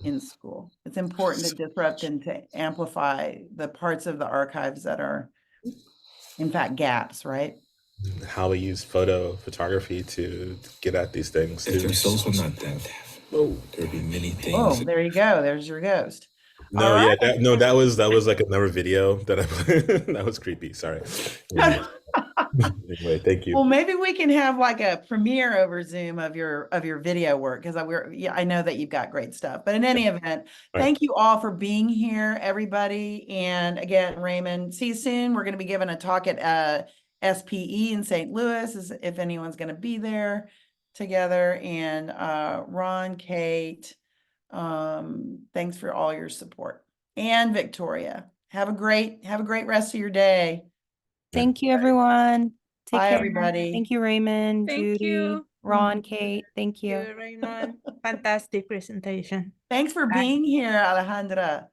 in school. It's important to disrupt and to amplify the parts of the archives that are, in fact, gaps, right? How we use photography to get at these things. If their souls were not dead, there would be many things. Oh, there you go. There's your ghost. No, All yeah, right. that was like another video that I that was creepy. Sorry. Anyway, thank you. Well, maybe we can have like a premiere over Zoom of your video work, because I know that you've got great stuff. But in any event, Right. thank you all for being here, everybody. And again, Raymond, see you soon. We're going to be giving a talk at SPE in St. Louis, if anyone's going to be there together. And Ron, Kate, thanks for all your support. And Victoria, have a great rest of your day. Thank you, everyone. Take Bye, care. everybody. Thank you, Raymond, Thank Judy, you. Ron, Kate. Thank you. Raymond. Fantastic presentation. Thanks for being here, Alejandra.